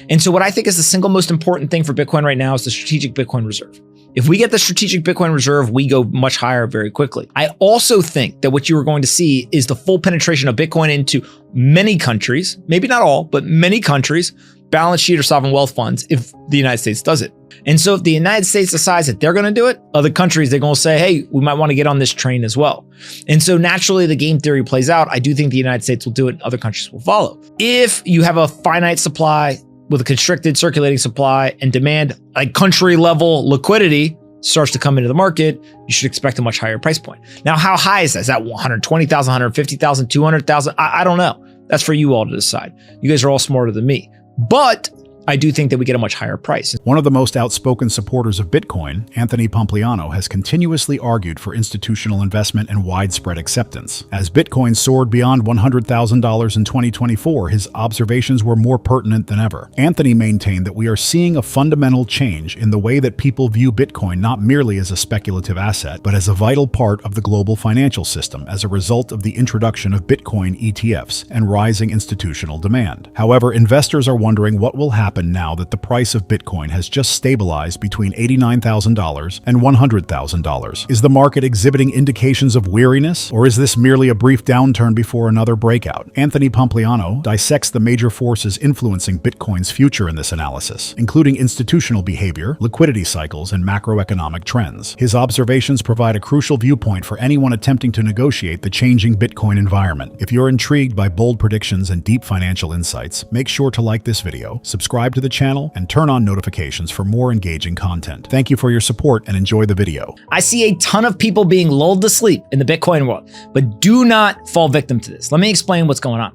And so what I think is the single most important thing for Bitcoin right now is the strategic Bitcoin reserve. If we get the strategic Bitcoin reserve, we go much higher very quickly. I also think that what you are going to see is the full penetration of Bitcoin into many countries, maybe not all, but many countries, balance sheet or sovereign wealth funds if the United States does it. And so if the United States decides that they're going to do it, other countries, they're going to say, hey, we might want to get on this train as well. And so naturally the game theory plays out. I do think the United States will do it. Other countries will follow. If you have a finite supply with a constricted circulating supply and demand, like country level liquidity starts to come into the market, you should expect a much higher price point. Now, how high is that? Is that 120,000, 150,000, 200,000? I don't know. That's for you all to decide. You guys are all smarter than me. But I do think that we get a much higher price. One of the most outspoken supporters of Bitcoin, Anthony Pompliano, has continuously argued for institutional investment and widespread acceptance. As Bitcoin soared beyond $100,000 in 2024, his observations were more pertinent than ever. Anthony maintained that we are seeing a fundamental change in the way that people view Bitcoin not merely as a speculative asset, but as a vital part of the global financial system as a result of the introduction of Bitcoin ETFs and rising institutional demand. However, investors are wondering what will happen now that the price of Bitcoin has just stabilized between $89,000 and $100,000. Is the market exhibiting indications of weariness, or is this merely a brief downturn before another breakout? Anthony Pompliano dissects the major forces influencing Bitcoin's future in this analysis, including institutional behavior, liquidity cycles, and macroeconomic trends. His observations provide a crucial viewpoint for anyone attempting to negotiate the changing Bitcoin environment. If you're intrigued by bold predictions and deep financial insights, make sure to like this video, subscribe to the channel, and turn on notifications for more engaging content. Thank you for your support and enjoy the video. I see a ton of people being lulled to sleep in the Bitcoin world, but do not fall victim to this. Let me explain what's going on.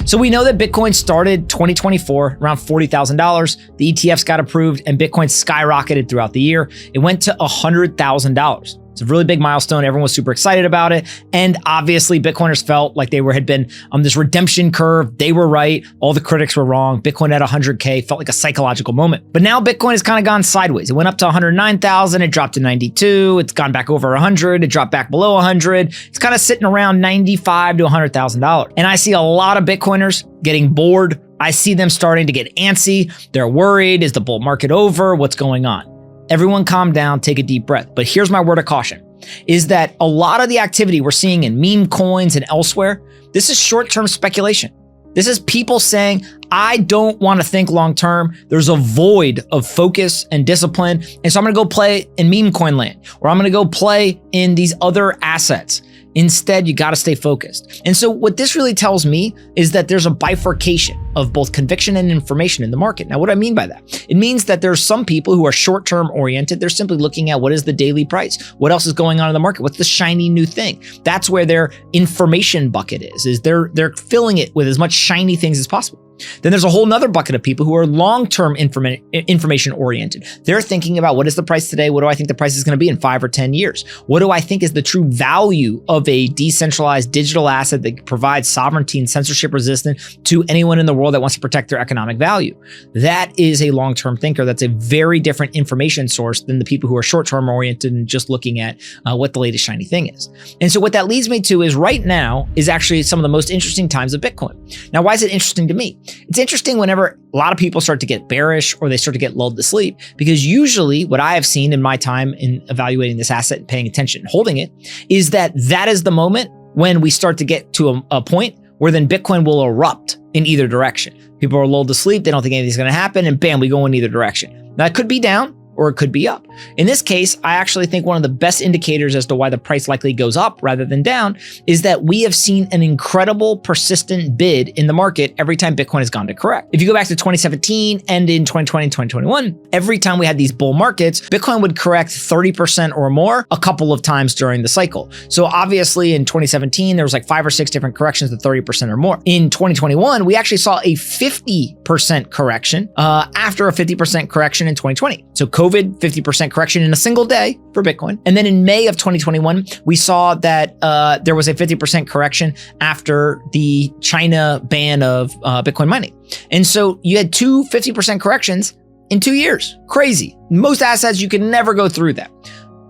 So we know that Bitcoin started 2024 around $40,000. The ETFs got approved and Bitcoin skyrocketed throughout the year. It went to $100,000. It's a really big milestone. Everyone was super excited about it. And obviously Bitcoiners felt like they had been on this redemption curve. They were right. All the critics were wrong. Bitcoin at 100K felt like a psychological moment. But now Bitcoin has kind of gone sideways. It went up to 109,000. It dropped to 92. It's gone back over 100. It dropped back below 100. It's kind of sitting around $95,000 to $100,000. And I see a lot of Bitcoiners getting bored. I see them starting to get antsy. They're worried. Is the bull market over? What's going on? Everyone calm down, take a deep breath. But here's my word of caution, is that a lot of the activity we're seeing in meme coins and elsewhere, this is short-term speculation. This is people saying, I don't want to think long-term. There's a void of focus and discipline. And so I'm going to go play in meme coin land, or I'm going to go play in these other assets. Instead, you got to stay focused. And so what this really tells me is that there's a bifurcation of both conviction and information in the market. Now, what do I mean by that? It means that there's some people who are short-term oriented. They're simply looking at what is the daily price? What else is going on in the market? What's the shiny new thing? That's where their information bucket is they're filling it with as much shiny things as possible. Then there's a whole nother bucket of people who are long-term information oriented. They're thinking about what is the price today? What do I think the price is going to be in 5 or 10 years? What do I think is the true value of a decentralized digital asset that provides sovereignty and censorship resistant to anyone in the world that wants to protect their economic value? That is a long-term thinker. That's a very different information source than the people who are short-term oriented and just looking at what the latest shiny thing is. And so what that leads me to is right now is actually some of the most interesting times of Bitcoin. Now, why is it interesting to me? It's interesting whenever a lot of people start to get bearish or they start to get lulled to sleep, because usually what I have seen in my time in evaluating this asset and paying attention and holding it is that is the moment when we start to get to a point where then Bitcoin will erupt in either direction. People are lulled to sleep. They don't think anything's going to happen. And bam, we go in either direction. Now, it could be down or it could be up. In this case, I actually think one of the best indicators as to why the price likely goes up rather than down is that we have seen an incredible persistent bid in the market every time Bitcoin has gone to correct. If you go back to 2017 and in 2020 and 2021, every time we had these bull markets, Bitcoin would correct 30% or more a couple of times during the cycle. So obviously in 2017, there was like 5 or 6 different corrections at 30% or more. In 2021, we actually saw a 50% correction after a 50% correction in 2020. So COVID, 50% correction in a single day for Bitcoin. And then in May of 2021, we saw that there was a 50% correction after the China ban of Bitcoin mining. And so you had 50% corrections in 2 years. Crazy. Most assets, you can never go through that.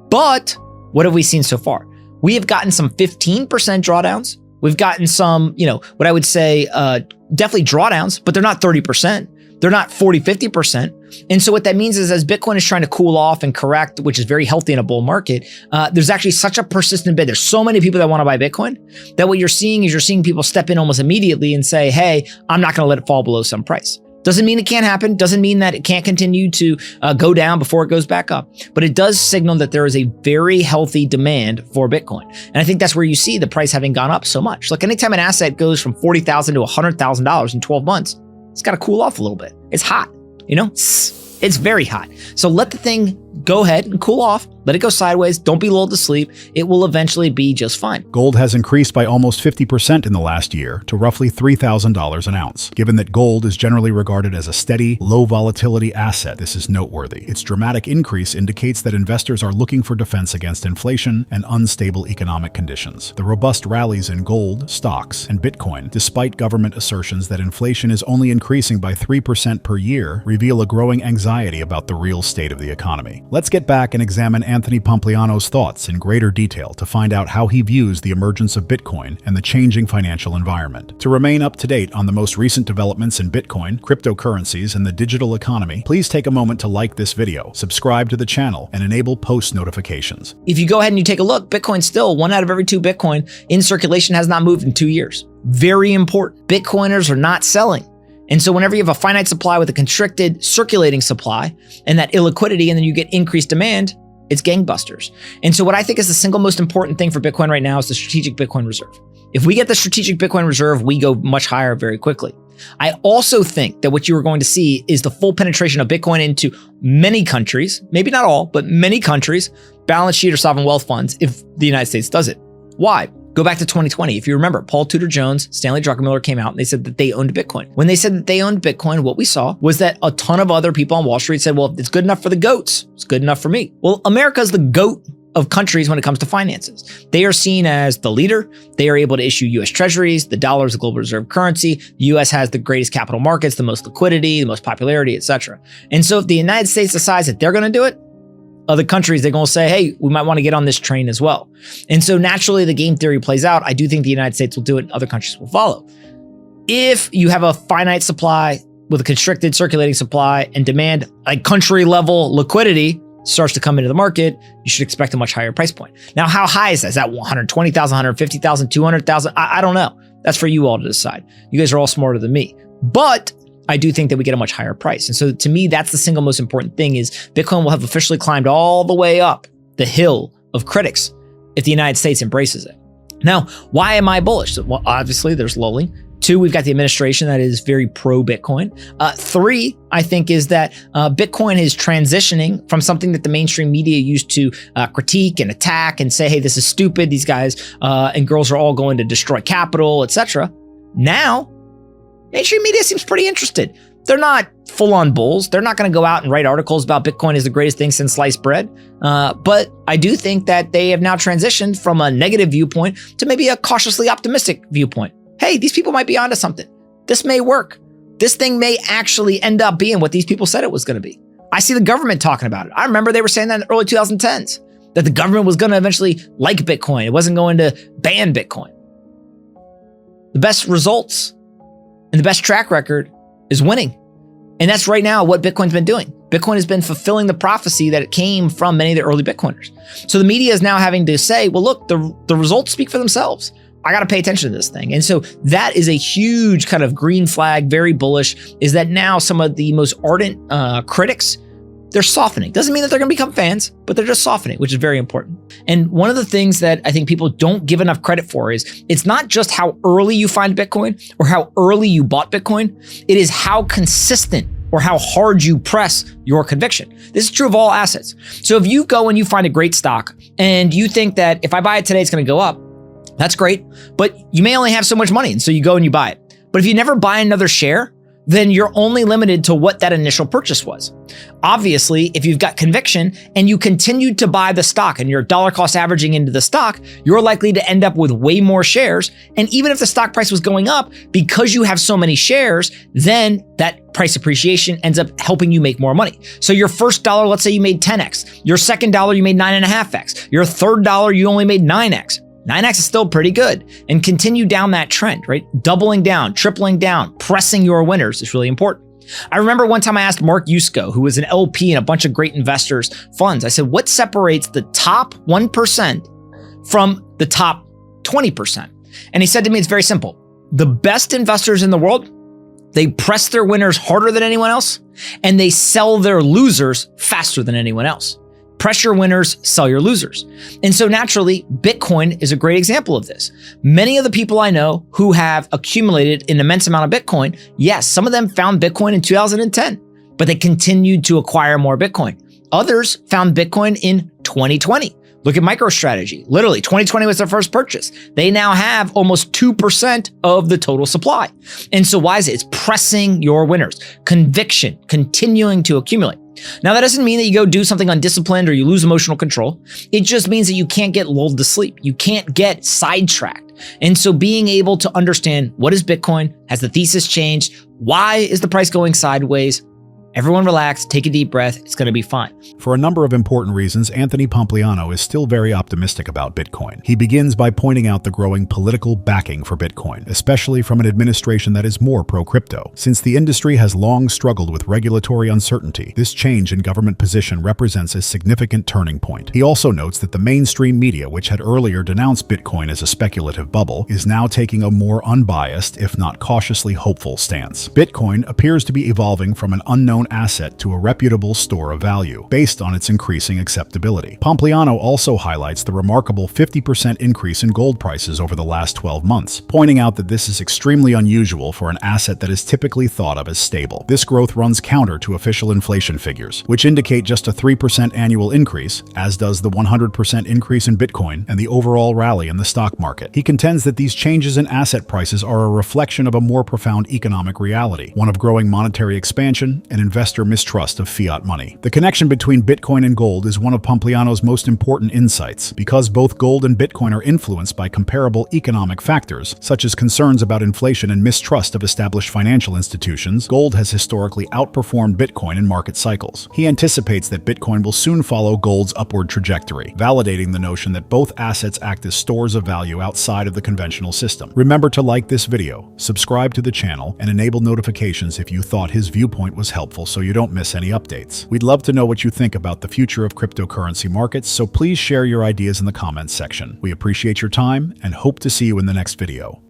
But what have we seen so far? We have gotten some 15% drawdowns. We've gotten some, what I would say, definitely drawdowns, but they're not 30%. They're not 40, 50%. And so what that means is as Bitcoin is trying to cool off and correct, which is very healthy in a bull market, there's actually such a persistent bid. There's so many people that want to buy Bitcoin that what you're seeing is you're seeing people step in almost immediately and say, hey, I'm not going to let it fall below some price. Doesn't mean it can't happen. Doesn't mean that it can't continue to go down before it goes back up. But it does signal that there is a very healthy demand for Bitcoin. And I think that's where you see the price having gone up so much. Like anytime an asset goes from $40,000 to $100,000 in 12 months, it's got to cool off a little bit. It's hot, you know, it's very hot. So let the thing go ahead and cool off. Let it go sideways. Don't be lulled to sleep. It will eventually be just fine. Gold has increased by almost 50% in the last year to roughly $3,000 an ounce. Given that gold is generally regarded as a steady, low volatility asset, this is noteworthy. Its dramatic increase indicates that investors are looking for defense against inflation and unstable economic conditions. The robust rallies in gold, stocks, and Bitcoin, despite government assertions that inflation is only increasing by 3% per year, reveal a growing anxiety about the real state of the economy. Let's get back and examine Anthony Pompliano's thoughts in greater detail to find out how he views the emergence of Bitcoin and the changing financial environment. To remain up to date on the most recent developments in Bitcoin, cryptocurrencies, and the digital economy, please take a moment to like this video, subscribe to the channel, and enable post notifications. If you go ahead and you take a look, Bitcoin still, 1 out of every 2 Bitcoin in circulation has not moved in 2 years. Very important. Bitcoiners are not selling. And so whenever you have a finite supply with a constricted circulating supply and that illiquidity, and then you get increased demand, it's gangbusters. And so what I think is the single most important thing for Bitcoin right now is the strategic Bitcoin reserve. If we get the strategic Bitcoin reserve, we go much higher very quickly. I also think that what you are going to see is the full penetration of Bitcoin into many countries, maybe not all, but many countries, balance sheet or sovereign wealth funds if the United States does it. Why? Go back to 2020. If you remember, Paul Tudor Jones, Stanley Druckenmiller came out and they said that they owned Bitcoin. When they said that they owned Bitcoin, what we saw was that a ton of other people on Wall Street said, well, if it's good enough for the goats, it's good enough for me. Well, America is the goat of countries when it comes to finances. They are seen as the leader. They are able to issue US treasuries. The dollar is a global reserve currency. The US has the greatest capital markets, the most liquidity, the most popularity, etc. And so if the United States decides that they're going to do it, other countries, they're going to say, hey, we might want to get on this train as well. And so naturally, the game theory plays out. I do think the United States will do it and other countries will follow. If you have a finite supply with a constricted circulating supply and demand, like country level liquidity starts to come into the market, you should expect a much higher price point. Now, how high is that? Is that 120,000, 150,000, 200,000? I don't know. That's for you all to decide. You guys are all smarter than me. But I do think that we get a much higher price. And so to me, that's the single most important thing is Bitcoin will have officially climbed all the way up the hill of critics if the United States embraces it. Now, why am I bullish? Well, obviously there's lulling. 2, we've got the administration that is very pro Bitcoin. 3, I think is that Bitcoin is transitioning from something that the mainstream media used to critique and attack and say, hey, this is stupid. These guys and girls are all going to destroy capital, etc. Now, mainstream media seems pretty interested. They're not full-on bulls. They're not going to go out and write articles about Bitcoin is the greatest thing since sliced bread. But I do think that they have now transitioned from a negative viewpoint to maybe a cautiously optimistic viewpoint. Hey, these people might be onto something. This may work. This thing may actually end up being what these people said it was going to be. I see the government talking about it. I remember they were saying that in the early 2010s, that the government was going to eventually like Bitcoin. It wasn't going to ban Bitcoin. The best results and the best track record is winning. And that's right now what Bitcoin's been doing. Bitcoin has been fulfilling the prophecy that it came from many of the early Bitcoiners. So the media is now having to say, well, look, the results speak for themselves. I got to pay attention to this thing. And so that is a huge kind of green flag, very bullish, is that now some of the most ardent critics, they're softening. Doesn't mean that they're going to become fans, but they're just softening, which is very important. And one of the things that I think people don't give enough credit for is it's not just how early you find Bitcoin or how early you bought Bitcoin. It is how consistent or how hard you press your conviction. This is true of all assets. So if you go and you find a great stock and you think that if I buy it today, it's going to go up, that's great, but you may only have so much money. And so you go and you buy it. But if you never buy another share, then you're only limited to what that initial purchase was. Obviously, if you've got conviction and you continue to buy the stock and you're dollar cost averaging into the stock, you're likely to end up with way more shares. And even if the stock price was going up, because you have so many shares, then that price appreciation ends up helping you make more money. So your first dollar, let's say you made 10x. Your second dollar, you made 9.5x. Your third dollar, you only made 9x. 9x is still pretty good, and continue down that trend, right? Doubling down, tripling down, pressing your winners is really important. I remember one time I asked Mark Yusko, who was an LP in a bunch of great investors' funds, I said, what separates the top 1% from the top 20%? And he said to me, it's very simple. The best investors in the world, they press their winners harder than anyone else, and they sell their losers faster than anyone else. Press your winners, sell your losers. And so naturally, Bitcoin is a great example of this. Many of the people I know who have accumulated an immense amount of Bitcoin, yes, some of them found Bitcoin in 2010, but they continued to acquire more Bitcoin. Others found Bitcoin in 2020. Look at MicroStrategy. Literally, 2020 was their first purchase. They now have almost 2% of the total supply. And so why is it? It's pressing your winners. Conviction, continuing to accumulate. Now, that doesn't mean that you go do something undisciplined or you lose emotional control. It just means that you can't get lulled to sleep. You can't get sidetracked. And so being able to understand what is Bitcoin, has the thesis changed? Why is the price going sideways? Everyone relax, take a deep breath, it's going to be fine. For a number of important reasons, Anthony Pompliano is still very optimistic about Bitcoin. He begins by pointing out the growing political backing for Bitcoin, especially from an administration that is more pro-crypto. Since the industry has long struggled with regulatory uncertainty, this change in government position represents a significant turning point. He also notes that the mainstream media, which had earlier denounced Bitcoin as a speculative bubble, is now taking a more unbiased, if not cautiously hopeful stance. Bitcoin appears to be evolving from an unknown asset to a reputable store of value, based on its increasing acceptability. Pompliano also highlights the remarkable 50% increase in gold prices over the last 12 months, pointing out that this is extremely unusual for an asset that is typically thought of as stable. This growth runs counter to official inflation figures, which indicate just a 3% annual increase, as does the 100% increase in Bitcoin and the overall rally in the stock market. He contends that these changes in asset prices are a reflection of a more profound economic reality, one of growing monetary expansion and investor mistrust of fiat money. The connection between Bitcoin and gold is one of Pompliano's most important insights, because both gold and Bitcoin are influenced by comparable economic factors, such as concerns about inflation and mistrust of established financial institutions. Gold has historically outperformed Bitcoin in market cycles. He anticipates that Bitcoin will soon follow gold's upward trajectory, validating the notion that both assets act as stores of value outside of the conventional system. Remember to like this video, subscribe to the channel, and enable notifications if you thought his viewpoint was helpful so you don't miss any updates. We'd love to know what you think about the future of cryptocurrency markets, so please share your ideas in the comments section. We appreciate your time and hope to see you in the next video.